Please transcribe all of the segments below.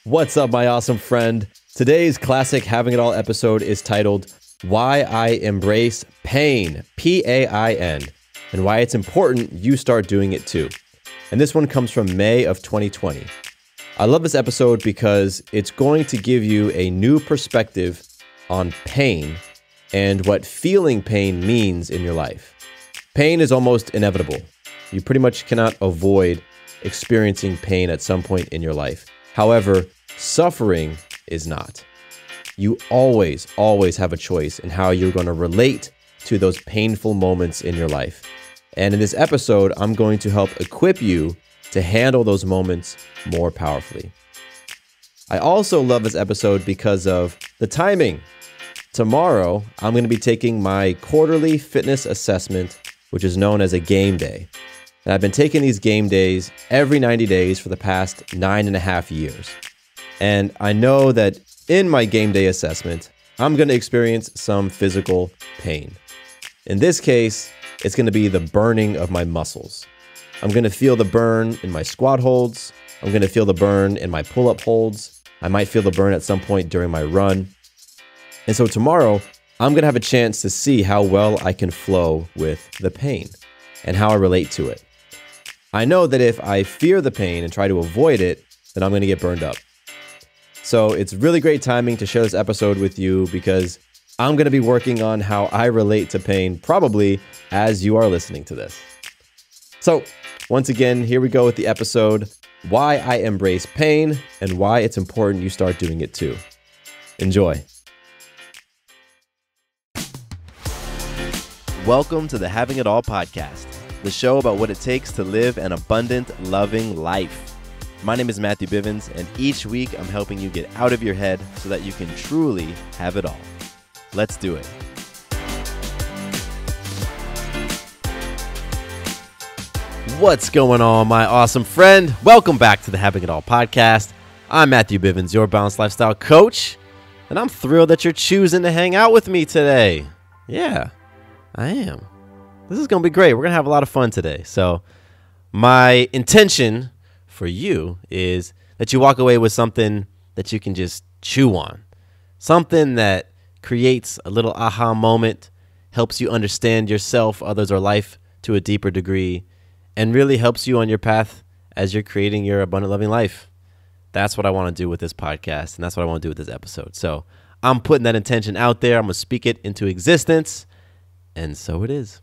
What's up, my awesome friend? Today's classic Having It All episode is titled Why I Embrace Pain, P.A.I.N, and why it's important you start doing it too. And this one comes from May of 2020. I love this episode because it's going to give you a new perspective on pain and what feeling pain means in your life. Pain is almost inevitable. You pretty much cannot avoid experiencing pain at some point in your life. However, suffering is not. You always have a choice in how you're going to relate to those painful moments in your life. And in this episode, I'm going to help equip you to handle those moments more powerfully. I also love this episode because of the timing. Tomorrow, I'm going to be taking my quarterly fitness assessment, which is known as a game day. And I've been taking these game days every 90 days for the past 9.5 years. And I know that in my game day assessment, I'm going to experience some physical pain. In this case, it's going to be the burning of my muscles. I'm going to feel the burn in my squat holds. I'm going to feel the burn in my pull-up holds. I might feel the burn at some point during my run. And so tomorrow, I'm going to have a chance to see how well I can flow with the pain and how I relate to it. I know that if I fear the pain and try to avoid it, then I'm going to get burned up. So it's really great timing to share this episode with you because I'm going to be working on how I relate to pain probably as you are listening to this. So once again, here we go with the episode, Why I Embrace Pain and why it's important you start doing it too. Enjoy. Welcome to the Having It All podcast, the show about what it takes to live an abundant, loving life. My name is Matthew Bivens, and each week I'm helping you get out of your head so that you can truly have it all. Let's do it. What's going on, my awesome friend? Welcome back to the Having It All podcast. I'm Matthew Bivens, your balanced lifestyle coach, and I'm thrilled that you're choosing to hang out with me today. Yeah, I am. This is going to be great. We're going to have a lot of fun today. So my intention for you is that you walk away with something that you can just chew on. Something that creates a little aha moment, helps you understand yourself, others, or life to a deeper degree, and really helps you on your path as you're creating your abundant, loving life. That's what I want to do with this podcast, and that's what I want to do with this episode. So I'm putting that intention out there. I'm going to speak it into existence, and so it is.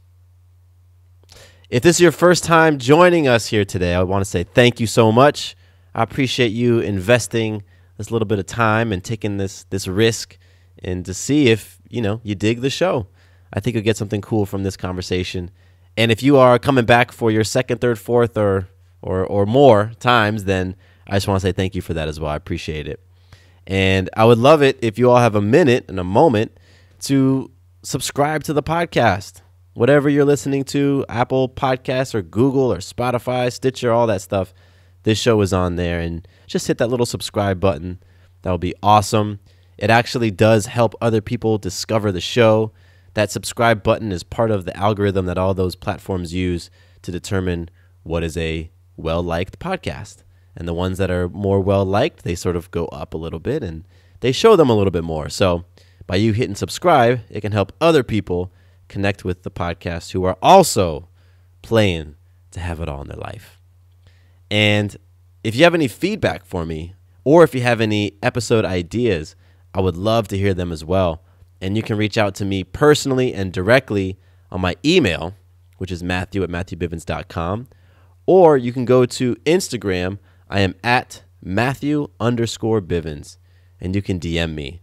If this is your first time joining us here today, I want to say thank you so much. I appreciate you investing this little bit of time and taking this risk and to see if, you dig the show. I think you'll get something cool from this conversation. And if you are coming back for your second, third, fourth, or more times, then I just want to say thank you for that as well. I appreciate it. And I would love it if you all have a minute and a moment to subscribe to the podcast. Whatever you're listening to, Apple Podcasts or Google or Spotify, Stitcher, all that stuff, this show is on there. And just hit that little subscribe button. That would be awesome. It actually does help other people discover the show. That subscribe button is part of the algorithm that all those platforms use to determine what is a well-liked podcast. And the ones that are more well-liked, they sort of go up a little bit and they show them a little bit more. So by you hitting subscribe, it can help other people connect with the podcast who are also playing to have it all in their life. And if you have any feedback for me, or if you have any episode ideas, I would love to hear them as well. And you can reach out to me personally and directly on my email, which is matthew@matthewbivens.com, or you can go to Instagram. I am at Matthew_Bivens, and you can DM me.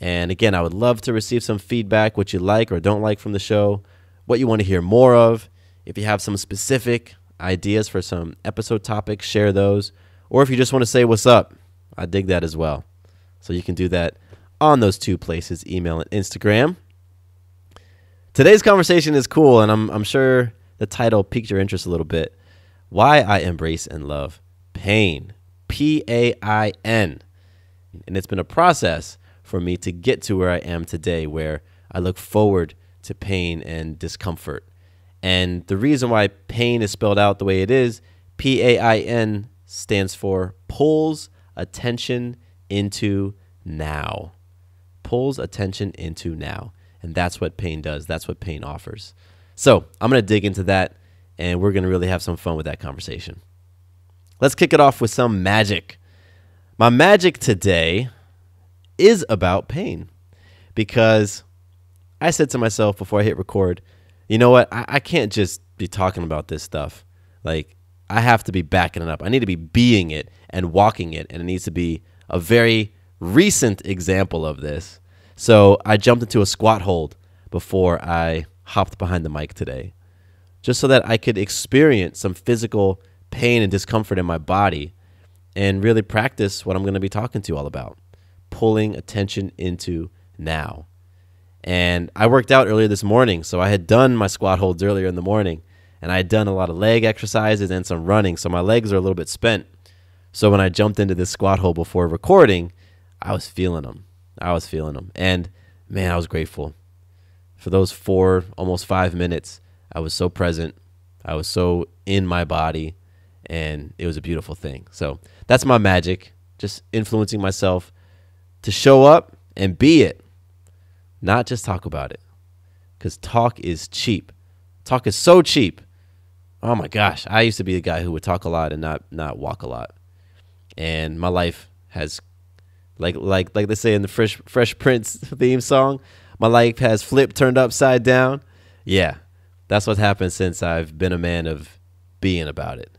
And again, I would love to receive some feedback, what you like or don't like from the show, what you want to hear more of. If you have some specific ideas for some episode topics, share those. Or if you just want to say what's up, I dig that as well. So you can do that on those two places, email and Instagram. Today's conversation is cool, and I'm sure the title piqued your interest a little bit. Why I Embrace and Love Pain, P.A.I.N. And it's been a process for me to get to where I am today, where I look forward to pain and discomfort. And the reason why pain is spelled out the way it is, P.A.I.N. stands for pulls attention into now. Pulls attention into now. And that's what P.A.I.N does. That's what P.A.I.N offers. So I'm going to dig into that, and we're going to really have some fun with that conversation. Let's kick it off with some magic. My magic today is about P.A.I.N, because I said to myself before I hit record, you know what? I can't just be talking about this stuff. Like, I have to be backing it up. I need to be being it and walking it, and it needs to be a very recent example of this. So I jumped into a squat hold before I hopped behind the mic today, just so that I could experience some physical pain and discomfort in my body and really practice what I'm going to be talking to you all about, pulling attention into now. And I worked out earlier this morning, so I had done my squat holds earlier in the morning, and I had done a lot of leg exercises and some running, so my legs are a little bit spent. So when I jumped into this squat hold before recording, I was feeling them. And man, I was grateful. For those 4, almost 5 minutes, I was so present. I was so in my body, and it was a beautiful thing. So that's my magic, just influencing myself to show up and be it, not just talk about it, because talk is cheap. Talk is so cheap. Oh my gosh, I used to be a guy who would talk a lot and not walk a lot. And my life has, like they say in the Fresh Prince theme song, my life has flipped, turned upside down. Yeah, that's what's happened since I've been a man of being about it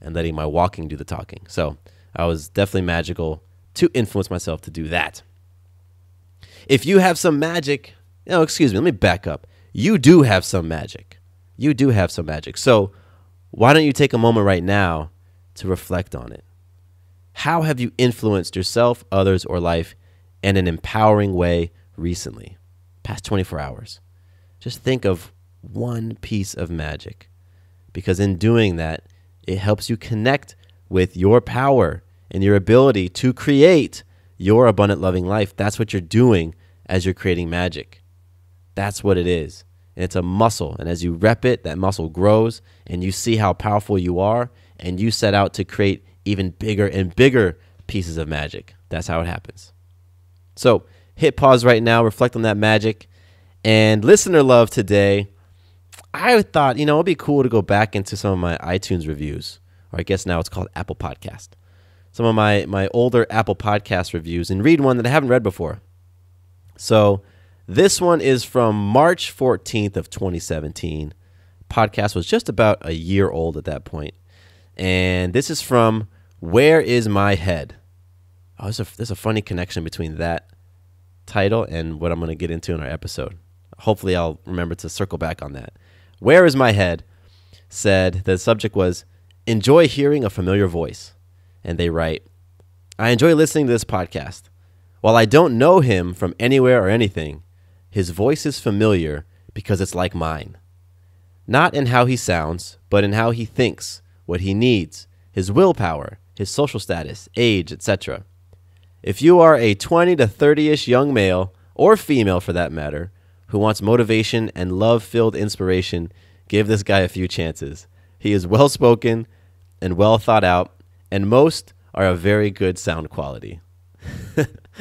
and letting my walking do the talking. So I was definitely magical to influence myself to do that. If you have some magic, excuse me, let me back up. You do have some magic. So why don't you take a moment right now to reflect on it? How have you influenced yourself, others, or life in an empowering way recently? Past 24 hours. Just think of one piece of magic, because in doing that, it helps you connect with your power and your ability to create your abundant, loving life. That's what you're doing as you're creating magic. That's what it is. And it's a muscle. And as you rep it, that muscle grows, and you see how powerful you are, and you set out to create even bigger and bigger pieces of magic. That's how it happens. So hit pause right now, reflect on that magic. And listener love today, I thought, it'd be cool to go back into some of my iTunes reviews, or I guess now it's called Apple Podcast. Some of my older Apple Podcast reviews, and read one that I haven't read before. So this one is from March 14th of 2017. Podcast was just about a year old at that point. And this is from Where Is My Head? Oh, there's a funny connection between that title and what I'm going to get into in our episode. Hopefully I'll remember to circle back on that. Where Is My Head said the subject was, enjoy hearing a familiar voice. And they write, I enjoy listening to this podcast. While I don't know him from anywhere or anything, his voice is familiar because it's like mine. Not in how he sounds, but in how he thinks, what he needs, his willpower, his social status, age, etc. If you are a 20 to 30-ish young male, or female for that matter, who wants motivation and love-filled inspiration, give this guy a few chances. He is well-spoken and well thought out, and most are of very good sound quality.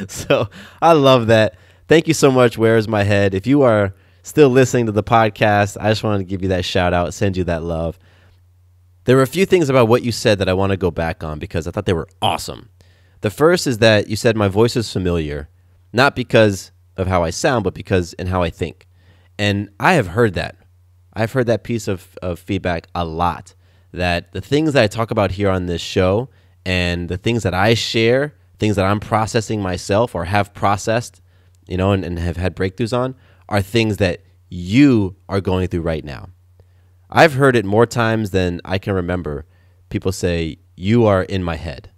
So I love that. Thank you so much, Where Is My Head? If you are still listening to the podcast, I just wanted to give you that shout out, send you that love. There were a few things about what you said that I want to go back on because I thought they were awesome. The first is that you said my voice is familiar, not because of how I sound, but because in how I think. And I have heard that. I've heard that piece of feedback a lot, that the things that I talk about here on this show and the things that I share, things that I'm processing myself or have processed, and have had breakthroughs on, are things that you are going through right now. I've heard it more times than I can remember. People say, you are in my head,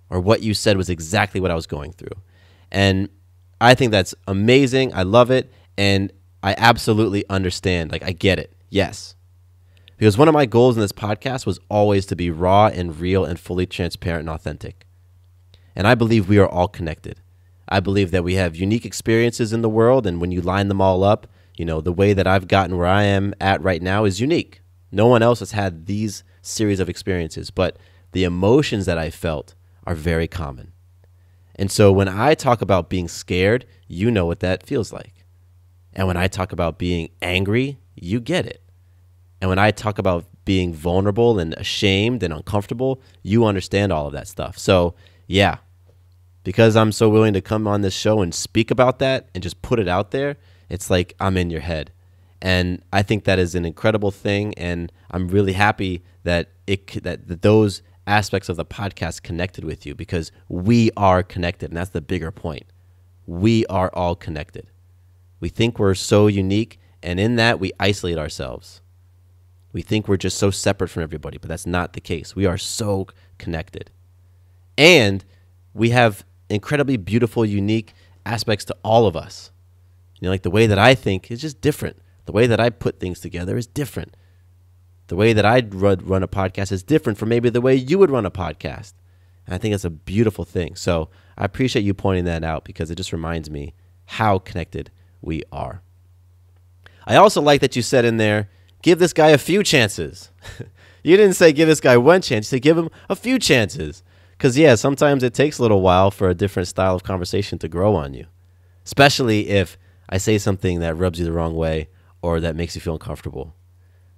or what you said was exactly what I was going through. And I think that's amazing. I love it. And I absolutely understand. I get it. Yes. Because one of my goals in this podcast was always to be raw and real and fully transparent and authentic. And I believe we are all connected. I believe that we have unique experiences in the world. And when you line them all up, the way that I've gotten where I am at right now is unique. No one else has had these series of experiences, but the emotions that I felt are very common. And so when I talk about being scared, you know what that feels like. And when I talk about being angry, you get it. And when I talk about being vulnerable and ashamed and uncomfortable, you understand all of that stuff. So yeah, because I'm so willing to come on this show and speak about that and just put it out there, it's like I'm in your head. And I think that is an incredible thing. And I'm really happy that that those aspects of the podcast connected with you, because we are connected. And that's the bigger point. We are all connected. We think we're so unique, and in that we isolate ourselves. We think we're just so separate from everybody, but that's not the case. We are so connected. And we have incredibly beautiful, unique aspects to all of us. You know, like the way that I think is just different. The way that I put things together is different. The way that I'd run a podcast is different from maybe the way you would run a podcast. And I think it's a beautiful thing. So I appreciate you pointing that out, because it just reminds me how connected we are. I also like that you said in there, give this guy a few chances. You didn't say give this guy one chance. You said give him a few chances. Because, yeah, sometimes it takes a little while for a different style of conversation to grow on you, especially if I say something that rubs you the wrong way or that makes you feel uncomfortable.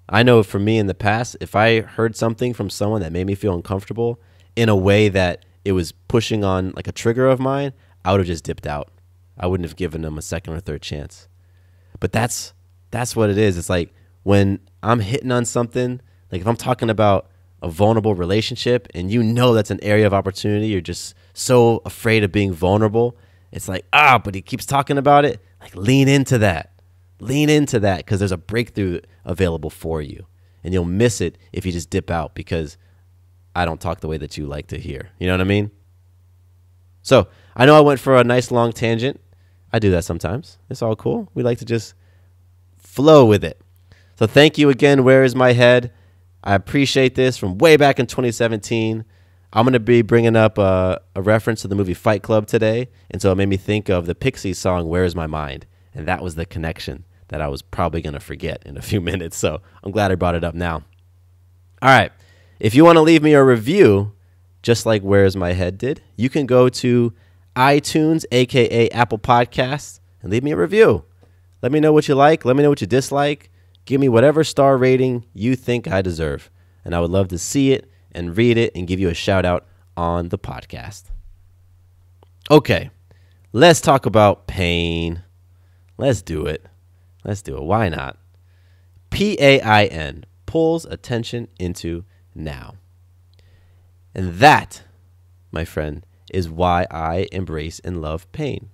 I know for me in the past, if I heard something from someone that made me feel uncomfortable in a way that it was pushing on like a trigger of mine, I would have just dipped out. I wouldn't have given them a second or third chance. But that's what it is. It's like when I'm hitting on something, like if I'm talking about a vulnerable relationship and you know that's an area of opportunity, you're just so afraid of being vulnerable. It's like, but he keeps talking about it. Like lean into that. Lean into that, because there's a breakthrough available for you. And you'll miss it if you just dip out because I don't talk the way that you like to hear. You know what I mean? So I know I went for a nice long tangent. I do that sometimes. It's all cool. We like to just flow with it. So thank you again. Where is my head? I appreciate this from way back in 2017. I'm going to be bringing up a reference to the movie Fight Club today. And so it made me think of the Pixies song, Where Is My Mind? And that was the connection that I was probably going to forget in a few minutes. So I'm glad I brought it up now. All right. If you want to leave me a review, just like Where's My Head did, you can go to iTunes, a.k.a. Apple Podcasts, and leave me a review. Let me know what you like. Let me know what you dislike. Give me whatever star rating you think I deserve. And I would love to see it and read it and give you a shout out on the podcast. Okay. Let's talk about pain. Let's do it. Why not? P.A.I.N. pulls attention into now. And that, my friend, is why I embrace and love pain.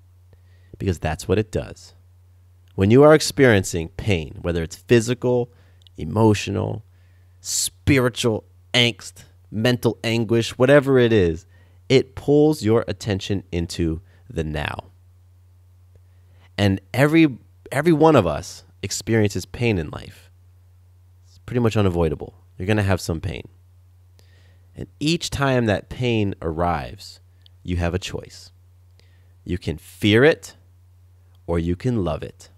Because that's what it does. When you are experiencing pain, whether it's physical, emotional, spiritual angst, mental anguish, whatever it is, it pulls your attention into the now. And every one of us experiences pain in life. It's pretty much unavoidable. You're going to have some pain. And each time that pain arrives, you have a choice. You can fear it or you can love it.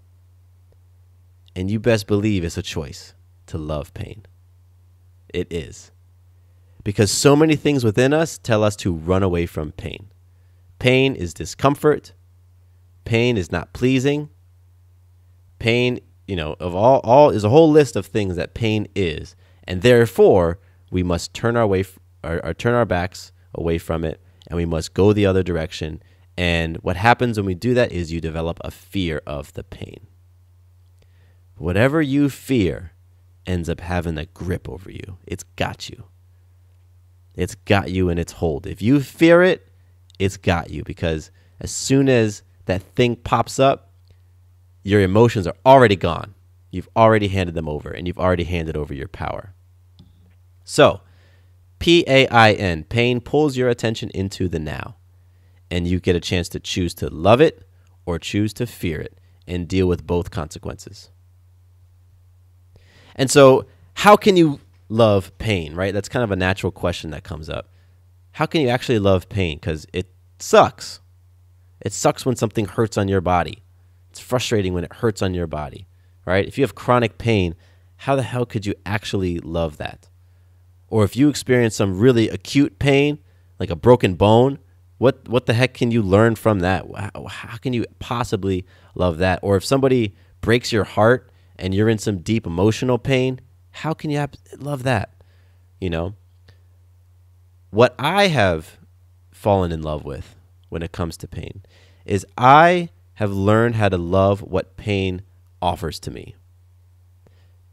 And you best believe it's a choice to love pain. It is. Because so many things within us tell us to run away from pain. Pain is discomfort. Pain is not pleasing. Pain, of all is a whole list of things that pain is. And therefore, we must turn our backs away from it, and we must go the other direction. And what happens when we do that is you develop a fear of the pain. Whatever you fear ends up having a grip over you. It's got you. It's got you in its hold. If you fear it, it's got you, because as soon as that thing pops up, your emotions are already gone. You've already handed them over, and you've already handed over your power. So, P.A.I.N, pain pulls your attention into the now, and you get a chance to choose to love it or choose to fear it and deal with both consequences. And so, how can you love pain, right? That's kind of a natural question that comes up. How can you actually love pain? Because it sucks. It sucks when something hurts on your body. It's frustrating when it hurts on your body, right? If you have chronic pain, how the hell could you actually love that? Or if you experience some really acute pain, like a broken bone, what the heck can you learn from that? How can you possibly love that? Or if somebody breaks your heart and you're in some deep emotional pain, how can you love that? You know, what I have fallen in love with when it comes to pain is I have learned how to love what pain offers to me.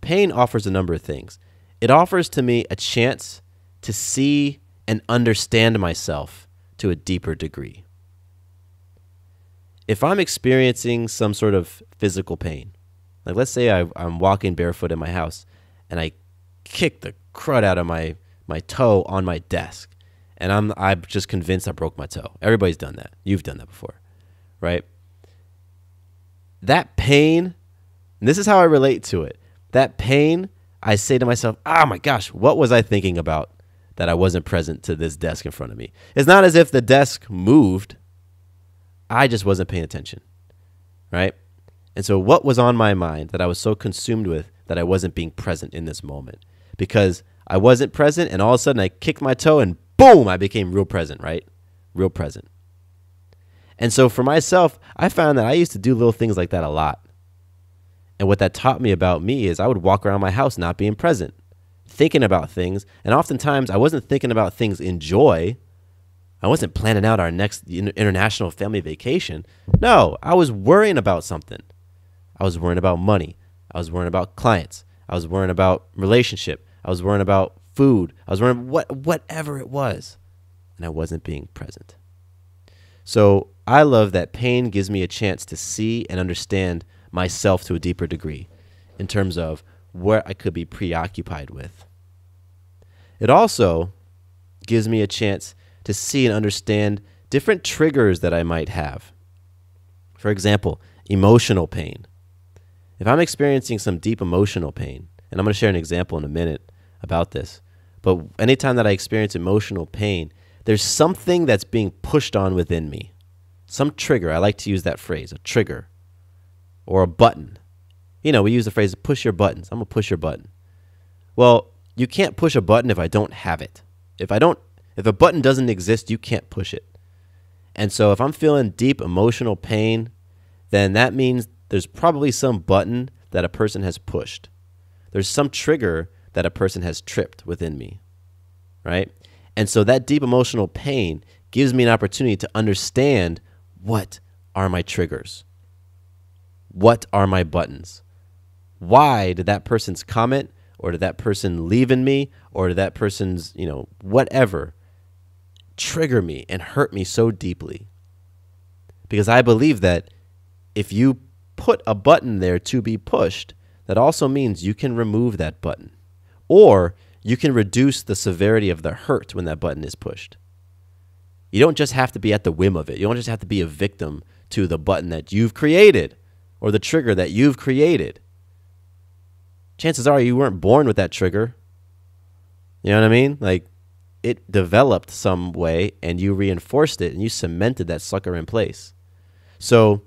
Pain offers a number of things. It offers to me a chance to see and understand myself to a deeper degree. If I'm experiencing some sort of physical pain, like let's say I'm walking barefoot in my house and I kick the crud out of my toe on my desk, and I'm just convinced I broke my toe. Everybody's done that. You've done that before, right? That pain, and this is how I relate to it. That pain, I say to myself, oh my gosh, what was I thinking about that I wasn't present to this desk in front of me? It's not as if the desk moved. I just wasn't paying attention, right? And so what was on my mind that I was so consumed with that I wasn't being present in this moment? Because I wasn't present, and all of a sudden I kicked my toe and boom, I became real present, right? Real present. And so for myself, I found that I used to do little things like that a lot. And what that taught me about me is I would walk around my house not being present, thinking about things. And oftentimes I wasn't thinking about things in joy. I wasn't planning out our next international family vacation. No, I was worrying about something. I was worrying about money. I was worrying about clients. I was worrying about relationship. I was worrying about food. I was worrying whatever it was. And I wasn't being present. So I love that pain gives me a chance to see and understand myself to a deeper degree in terms of what I could be preoccupied with. It also gives me a chance to see and understand different triggers that I might have. For example, emotional pain. If I'm experiencing some deep emotional pain, and I'm going to share an example in a minute about this, but anytime that I experience emotional pain, there's something that's being pushed on within me. Some trigger. I like to use that phrase, a trigger or a button. You know, we use the phrase, push your buttons. I'm going to push your button. Well, you can't push a button if I don't have it. If a button doesn't exist, you can't push it. And so if I'm feeling deep emotional pain, then that means there's probably some button that a person has pushed. There's some trigger that a person has tripped within me, right? And so that deep emotional pain gives me an opportunity to understand what are my triggers? What are my buttons? Why did that person's comment, or did that person leave in me, or did that person's, whatever, trigger me and hurt me so deeply? Because I believe that if you put a button there to be pushed, that also means you can remove that button, or you can reduce the severity of the hurt when that button is pushed. You don't just have to be at the whim of it. You don't just have to be a victim to the button that you've created or the trigger that you've created. Chances are you weren't born with that trigger. You know what I mean? Like, it developed some way and you reinforced it and you cemented that sucker in place. So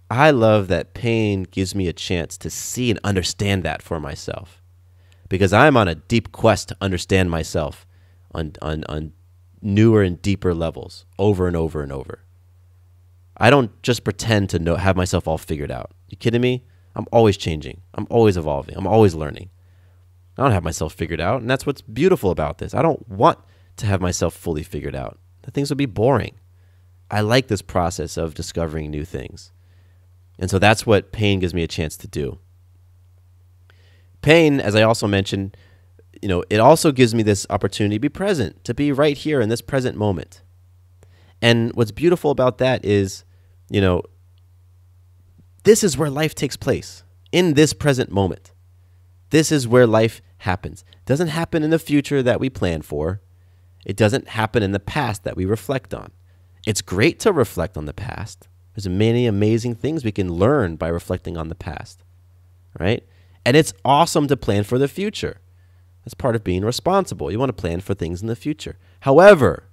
I love that pain gives me a chance to see and understand that for myself, because I'm on a deep quest to understand myself on newer and deeper levels over and over and over. I don't just pretend to have myself all figured out. You kidding me? I'm always changing. I'm always evolving. I'm always learning. I don't have myself figured out, and that's what's beautiful about this. I don't want to have myself fully figured out. The things would be boring. I like this process of discovering new things. And so that's what pain gives me a chance to do. Pain, as I also mentioned, it also gives me this opportunity to be present, to be right here in this present moment. And what's beautiful about that is, this is where life takes place, in this present moment. This is where life happens. It doesn't happen in the future that we plan for. It doesn't happen in the past that we reflect on. It's great to reflect on the past. There's many amazing things we can learn by reflecting on the past, right? And it's awesome to plan for the future. That's part of being responsible. You want to plan for things in the future. However,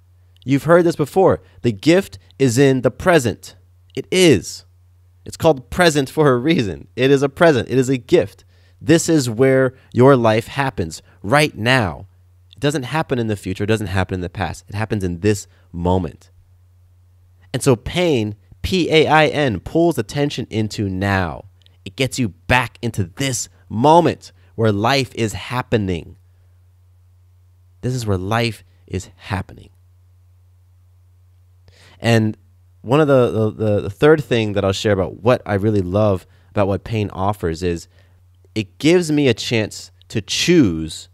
you've heard this before. The gift is in the present. It is. It's called present for a reason. It is a present. It is a gift. This is where your life happens right now. It doesn't happen in the future. It doesn't happen in the past. It happens in this moment. And so pain, P-A-I-N, pulls attention into now. It gets you back into this moment where life is happening. This is where life is happening. And one of the third thing that I'll share about what I really love about what pain offers is it gives me a chance to choose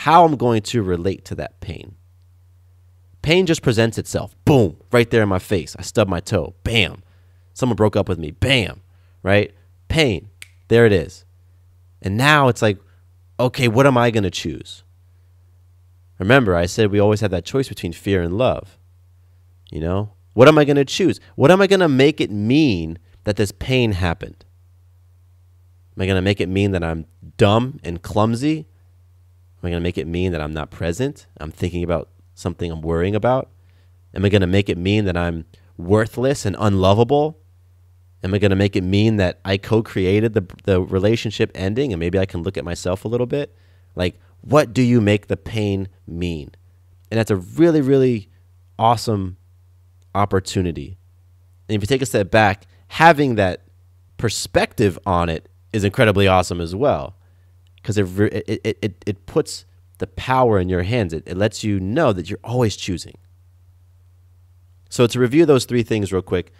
how I'm going to relate to that pain. Pain just presents itself. Boom, right there in my face. I stubbed my toe. Bam. Someone broke up with me. Bam. Right? Pain. There it is. And now it's like, okay, what am I going to choose? Remember, I said we always have that choice between fear and love. You know? What am I going to choose? What am I going to make it mean that this pain happened? Am I going to make it mean that I'm dumb and clumsy? Am I going to make it mean that I'm not present? I'm thinking about something I'm worrying about? Am I going to make it mean that I'm worthless and unlovable? Am I going to make it mean that I co-created the relationship ending and maybe I can look at myself a little bit? Like, what do you make the pain mean? And that's a really, really awesome opportunity. And if you take a step back, having that perspective on it is incredibly awesome as well, because it puts the power in your hands. It lets you know that you're always choosing. So to review those three things real quick,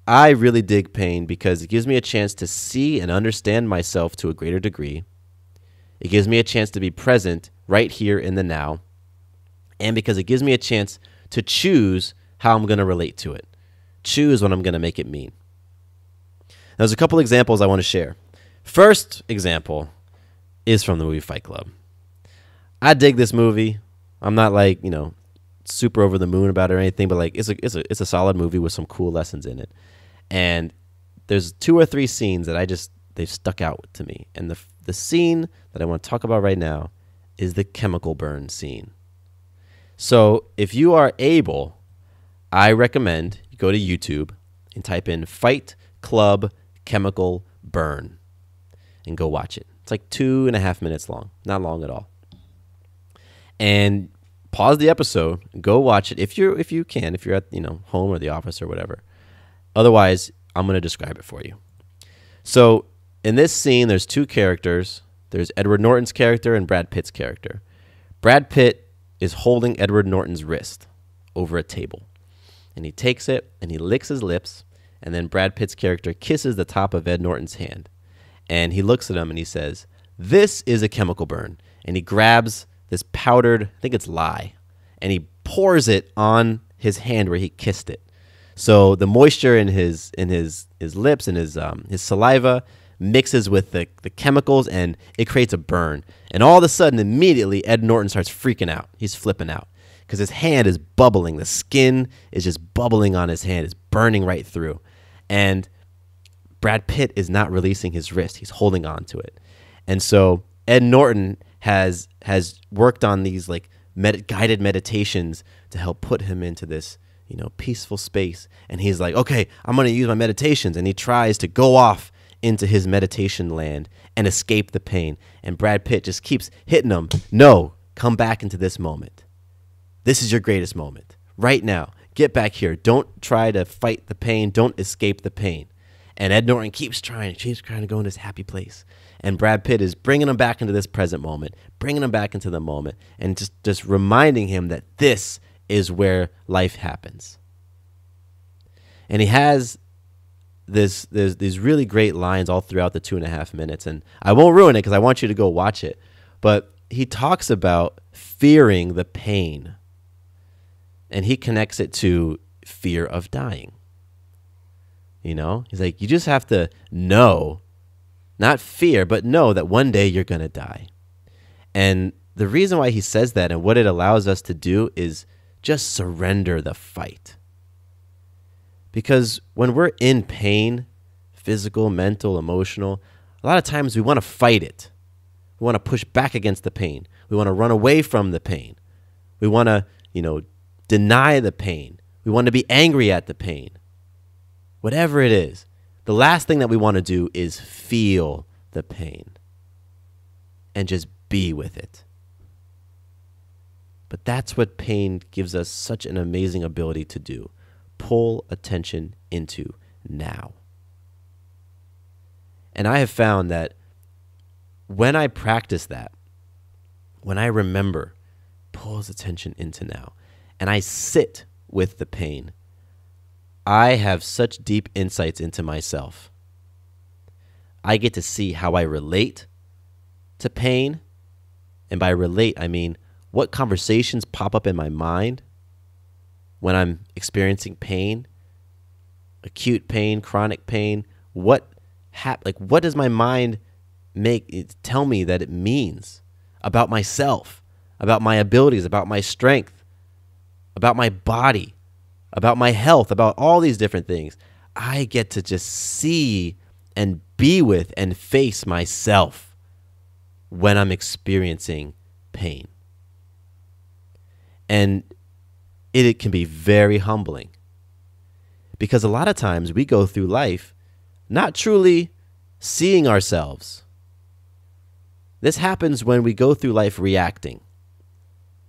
I really dig pain because it gives me a chance to see and understand myself to a greater degree. It gives me a chance to be present right here in the now. And because it gives me a chance to choose how I'm going to relate to it. Choose what I'm going to make it mean. Now, there's a couple examples I want to share. First example is from the movie Fight Club. I dig this movie. I'm not like, super over the moon about it or anything, but like it's a solid movie with some cool lessons in it. And there's 2 or 3 scenes that they've stuck out to me. And the scene that I want to talk about right now is the chemical burn scene. So if you are able, I recommend you go to YouTube and type in Fight Club Chemical Burn and go watch it. It's like 2.5 minutes long, not long at all. And pause the episode, go watch it if you can, if you're at home or the office or whatever. Otherwise, I'm going to describe it for you. So in this scene, there's 2 characters. There's Edward Norton's character and Brad Pitt's character. Brad Pitt is holding Edward Norton's wrist over a table. And he takes it and he licks his lips. And then Brad Pitt's character kisses the top of Ed Norton's hand. And he looks at him and he says, "This is a chemical burn." And he grabs this powdered, I think it's lye, and he pours it on his hand where he kissed it. So the moisture in his lips and his saliva mixes with the chemicals, and it creates a burn. And all of a sudden, immediately, Ed Norton starts freaking out. He's flipping out because his hand is bubbling. The skin is just bubbling on his hand. It's burning right through. And Brad Pitt is not releasing his wrist. He's holding on to it. And so Ed Norton has worked on these like guided meditations to help put him into this peaceful space. And he's like, okay, I'm going to use my meditations. And he tries to go off into his meditation land and escape the pain. And Brad Pitt just keeps hitting him. No, come back into this moment. This is your greatest moment right now. Get back here. Don't try to fight the pain. Don't escape the pain. And Ed Norton keeps trying to go in this happy place. And Brad Pitt is bringing him back into this present moment, bringing him back into the moment, and just reminding him that this is where life happens. And he has there's these really great lines all throughout the 2.5 minutes. And I won't ruin it because I want you to go watch it. But he talks about fearing the pain. And he connects it to fear of dying. He's like, you just have to know, not fear, but know that one day you're going to die. And the reason why he says that and what it allows us to do is just surrender the fight. Because when we're in pain, physical, mental, emotional, a lot of times we want to fight it. We want to push back against the pain. We want to run away from the pain. We want to, deny the pain. We want to be angry at the pain. Whatever it is, the last thing that we want to do is feel the pain and just be with it. But that's what pain gives us such an amazing ability to do. Pull attention into now. And I have found that when I practice that, when I remember, pulls attention into now, and I sit with the pain, I have such deep insights into myself. I get to see how I relate to pain. And by relate, I mean what conversations pop up in my mind when I'm experiencing pain, acute pain, chronic pain. What does my mind tell me that it means about myself, about my abilities, about my strength, about my body, about my health, about all these different things? I get to just see and be with and face myself when I'm experiencing pain. And it can be very humbling, because a lot of times we go through life not truly seeing ourselves. This happens when we go through life reacting.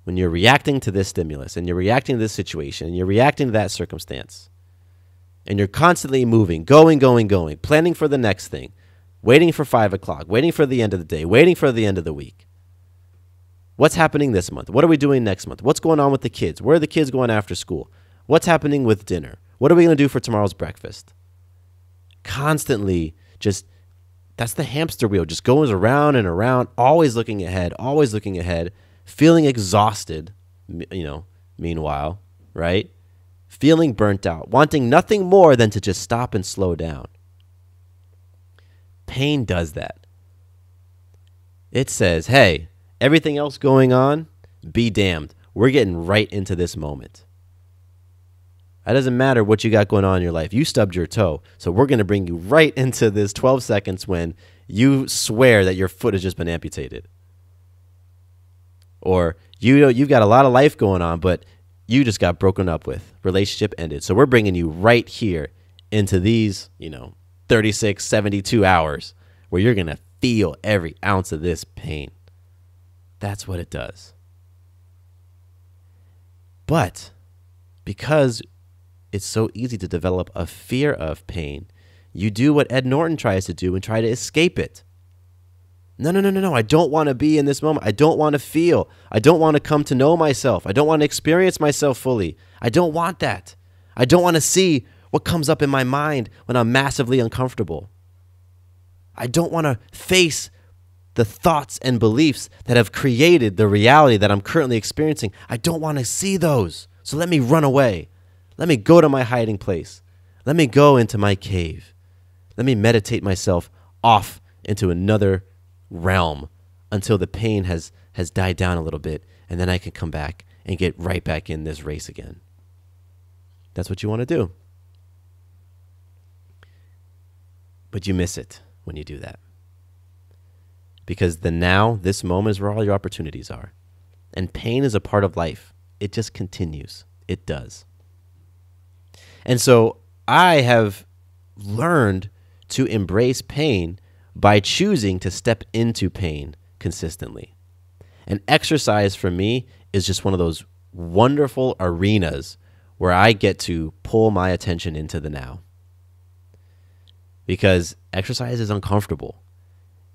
When you're reacting to this stimulus, and you're reacting to this situation, and you're reacting to that circumstance, and you're constantly moving, going, planning for the next thing, waiting for 5 o'clock, waiting for the end of the day, waiting for the end of the week. What's happening this month? What are we doing next month? What's going on with the kids? Where are the kids going after school? What's happening with dinner? What are we going to do for tomorrow's breakfast? Constantly that's the hamster wheel, just goes around and around, always looking ahead, feeling exhausted, meanwhile, right? Feeling burnt out, wanting nothing more than to just stop and slow down. Pain does that. It says, hey, everything else going on, be damned. We're getting right into this moment. It doesn't matter what you got going on in your life. You stubbed your toe, so we're going to bring you right into this 12 seconds when you swear that your foot has just been amputated. Or you've got a lot of life going on, but you just got broken up with. Relationship ended. So we're bringing you right here into these, 36, 72 hours where you're going to feel every ounce of this pain. That's what it does. But because it's so easy to develop a fear of pain, you do what Ed Norton tries to do and try to escape it. No. I don't want to be in this moment. I don't want to feel. I don't want to come to know myself. I don't want to experience myself fully. I don't want that. I don't want to see what comes up in my mind when I'm massively uncomfortable. I don't want to face the thoughts and beliefs that have created the reality that I'm currently experiencing. I don't want to see those. So let me run away. Let me go to my hiding place. Let me go into my cave. Let me meditate myself off into another realm until the pain has died down a little bit, and then I can come back and get right back in this race again. That's what you want to do. But you miss it when you do that. Because the now, this moment, is where all your opportunities are. And pain is a part of life. It just continues. It does. And so I have learned to embrace pain by choosing to step into pain consistently. And exercise for me is just one of those wonderful arenas where I get to pull my attention into the now. Because exercise is uncomfortable.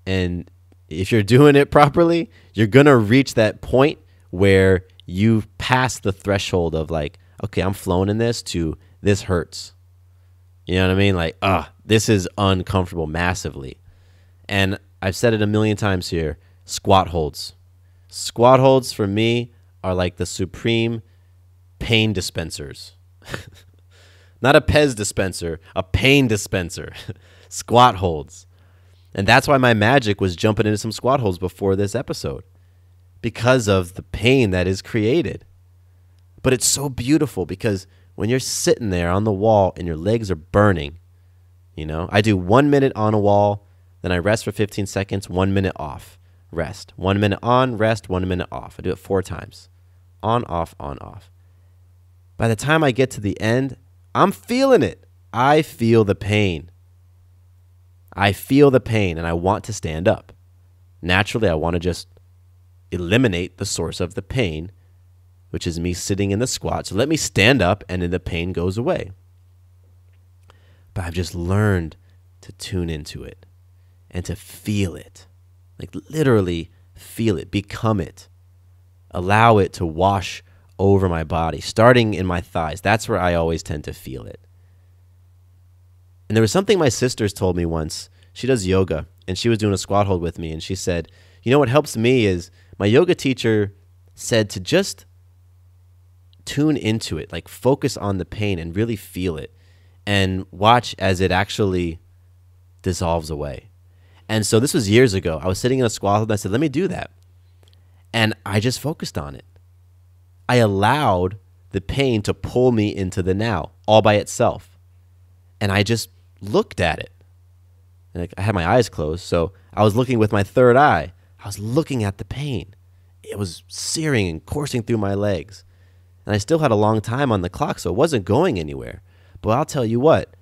And if you're doing it properly, you're going to reach that point where you pass the threshold of like, okay, I'm flowing in this to this hurts. You know what I mean? Like, this is uncomfortable massively. And I've said it a million times here, squat holds. Squat holds for me are like the supreme pain dispensers. Not a Pez dispenser, a pain dispenser. Squat holds. And that's why my magic was jumping into some squat holds before this episode, because of the pain that is created. But it's so beautiful because when you're sitting there on the wall and your legs are burning, I do 1 minute on a wall, then I rest for 15 seconds, 1 minute off, rest. 1 minute on, rest, 1 minute off. I do it 4 times. On, off, on, off. By the time I get to the end, I'm feeling it. I feel the pain. And I want to stand up. Naturally, I want to just eliminate the source of the pain which is me sitting in the squat. So let me stand up and then the pain goes away. But I've just learned to tune into it and to feel it. Like literally feel it, become it. Allow it to wash over my body, starting in my thighs. That's where I always tend to feel it. And there was something my sisters told me once. She does yoga, and she was doing a squat hold with me, and she said, you know what helps me is my yoga teacher said to just tune into it, like focus on the pain and really feel it and watch as it actually dissolves away. And so this was years ago. I was sitting in a squat hold and I said, let me do that. And I just focused on it. I allowed the pain to pull me into the now all by itself. And I just looked at it. And I had my eyes closed, so I was looking with my third eye. I was looking at the pain. It was searing and coursing through my legs. And I still had a long time on the clock, so it wasn't going anywhere. But I'll tell you what,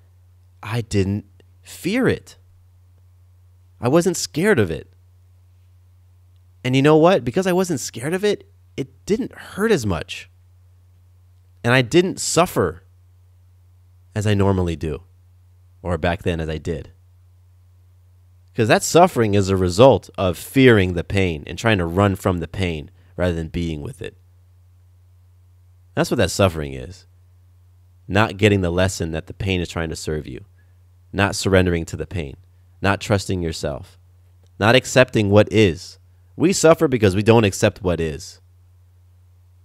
I didn't fear it. I wasn't scared of it. And you know what? Because I wasn't scared of it, it didn't hurt as much. And I didn't suffer as I normally do, or back then as I did. Because that suffering is a result of fearing the pain and trying to run from the pain rather than being with it. That's what that suffering is. Not getting the lesson that the pain is trying to serve you. Not surrendering to the pain. Not trusting yourself. Not accepting what is. We suffer because we don't accept what is.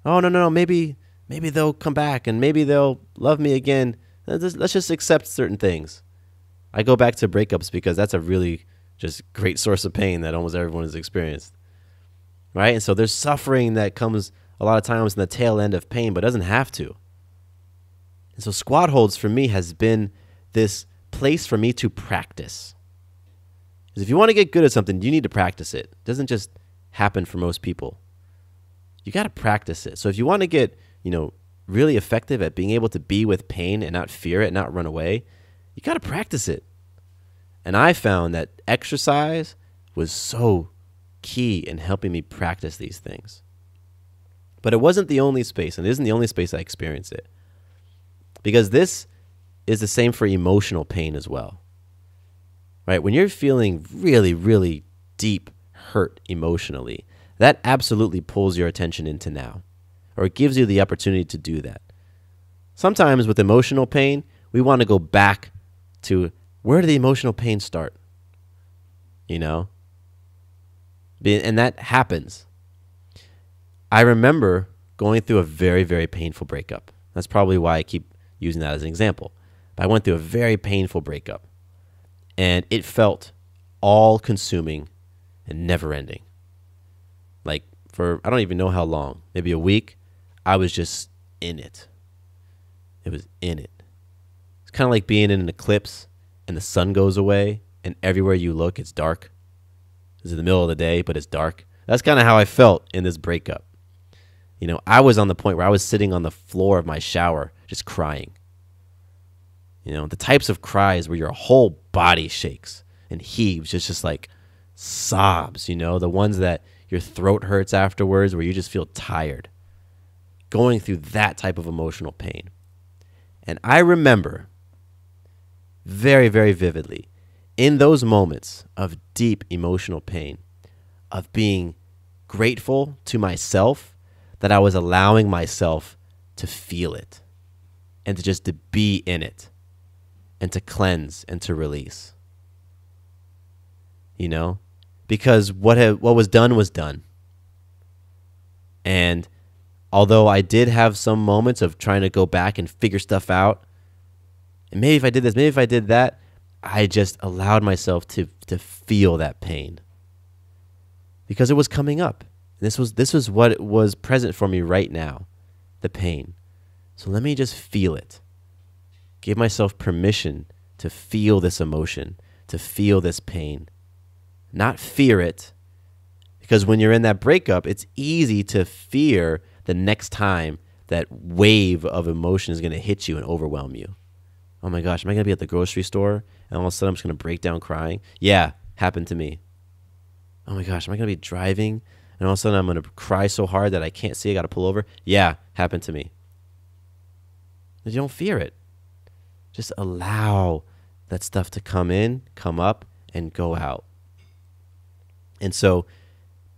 Oh, no, maybe they'll come back and maybe they'll love me again. Let's just accept certain things. I go back to breakups because that's a really just great source of pain that almost everyone has experienced. Right? And so there's suffering that comes a lot of times in the tail end of pain, but doesn't have to. And so squat holds for me has been this place for me to practice. Because if you want to get good at something, you need to practice it. It doesn't just happen for most people. You got to practice it. So if you want to get, really effective at being able to be with pain and not fear it, not run away, you got to practice it. And I found that exercise was so key in helping me practice these things. But it wasn't the only space, and it isn't the only space I experienced it. Because this is the same for emotional pain as well. Right? When you're feeling really, really deep hurt emotionally, that absolutely pulls your attention into now, or it gives you the opportunity to do that. Sometimes with emotional pain, we want to go back to where did the emotional pain start? And that happens. I remember going through a very, very painful breakup. That's probably why I keep using that as an example. But I went through a very painful breakup, and it felt all-consuming and never-ending. Like for, I don't even know how long, maybe a week, I was just in it. It was in it. It's kind of like being in an eclipse and the sun goes away and everywhere you look, it's dark. It's in the middle of the day, but it's dark. That's kind of how I felt in this breakup. I was on the point where I was sitting on the floor of my shower just crying. The types of cries where your whole body shakes and heaves, just like sobs, the ones that your throat hurts afterwards where you just feel tired. Going through that type of emotional pain. And I remember very, very vividly in those moments of deep emotional pain, of being grateful to myself that I was allowing myself to feel it and to just to be in it and to cleanse and to release. Because what was done was done. And although I did have some moments of trying to go back and figure stuff out, and maybe if I did this, maybe if I did that, I just allowed myself to feel that pain. Because it was coming up. This was what was present for me right now, the pain. So let me just feel it. Give myself permission to feel this emotion, to feel this pain. Not fear it. Because when you're in that breakup, it's easy to fear the next time that wave of emotion is going to hit you and overwhelm you. Oh my gosh, am I going to be at the grocery store and all of a sudden I'm just going to break down crying? Yeah, happened to me. Oh my gosh, am I going to be driving and all of a sudden I'm going to cry so hard that I can't see, I got to pull over. Yeah, happened to me. You don't fear it. Just allow that stuff to come in, come up, and go out. And so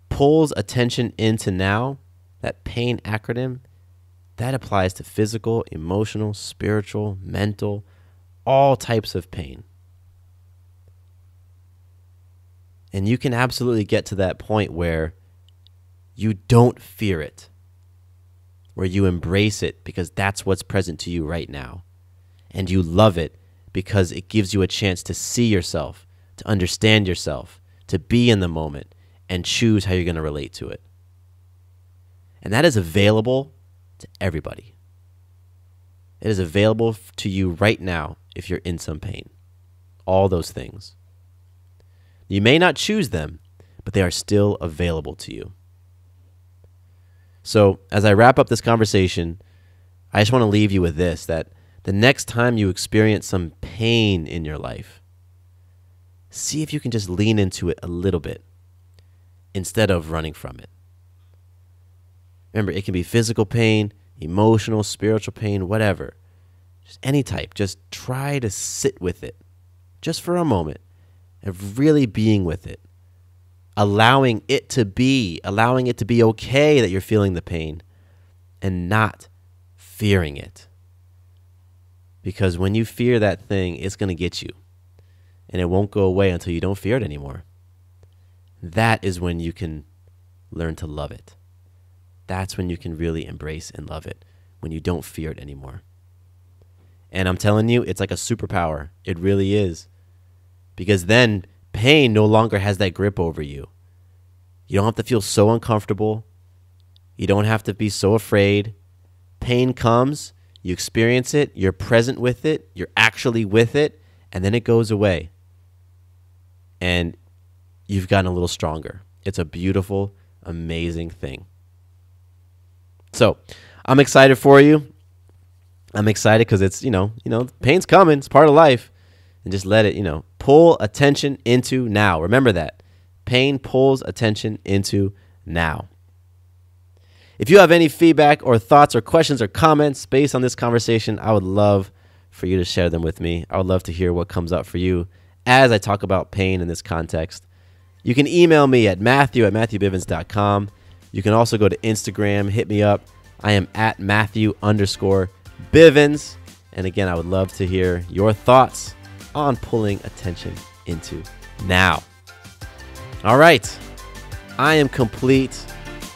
pulls attention into now, that PAIN acronym, that applies to physical, emotional, spiritual, mental, all types of pain. And you can absolutely get to that point where you don't fear it, where you embrace it because that's what's present to you right now. And you love it because it gives you a chance to see yourself, to understand yourself, to be in the moment, and choose how you're going to relate to it. And that is available to everybody. It is available to you right now if you're in some pain. All those things. You may not choose them, but they are still available to you. So as I wrap up this conversation, I just want to leave you with this, that the next time you experience some pain in your life, see if you can just lean into it a little bit instead of running from it. Remember, it can be physical pain, emotional, spiritual pain, whatever. Just any type. Just try to sit with it just for a moment and really being with it. Allowing it to be okay that you're feeling the pain and not fearing it. Because when you fear that thing, it's going to get you. And it won't go away until you don't fear it anymore. That is when you can learn to love it. That's when you can really embrace and love it, when you don't fear it anymore. And I'm telling you, it's like a superpower. It really is. Because then pain no longer has that grip over you. You don't have to feel so uncomfortable. You don't have to be so afraid. Pain comes, you experience it, you're present with it, you're actually with it, and then it goes away. And you've gotten a little stronger. It's a beautiful, amazing thing. So I'm excited for you. I'm excited because it's, pain's coming. It's part of life. And just let it, pull attention into now. Remember that. Pain pulls attention into now. If you have any feedback or thoughts or questions or comments based on this conversation, I would love for you to share them with me. I would love to hear what comes up for you as I talk about pain in this context. You can email me at matthew@matthewbivens.com. You can also go to Instagram, hit me up. I am at Matthew_Bivens. And again, I would love to hear your thoughts on pulling attention into now. All right. I am complete.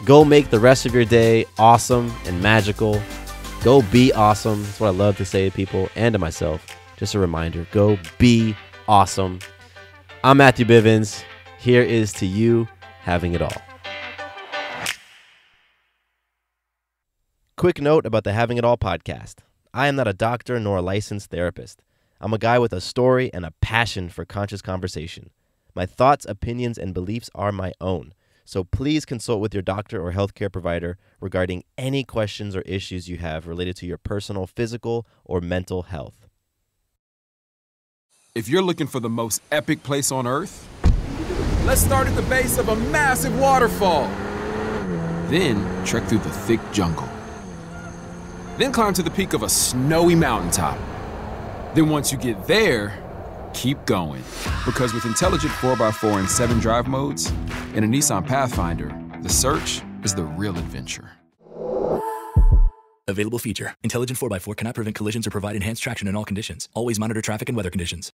Go make the rest of your day awesome and magical. Go be awesome. That's what I love to say to people and to myself. Just a reminder, go be awesome. I'm Matthew Bivens. Here is to you having it all. Quick note about the Having It All podcast. I am not a doctor nor a licensed therapist. I'm a guy with a story and a passion for conscious conversation. My thoughts, opinions, and beliefs are my own. So please consult with your doctor or healthcare provider regarding any questions or issues you have related to your personal, physical, or mental health. If you're looking for the most epic place on Earth, let's start at the base of a massive waterfall. Then trek through the thick jungle. Then climb to the peak of a snowy mountaintop. Then once you get there, keep going. Because with intelligent 4x4 and 7 drive modes and a Nissan Pathfinder, the search is the real adventure. Available feature. Intelligent 4x4 cannot prevent collisions or provide enhanced traction in all conditions. Always monitor traffic and weather conditions.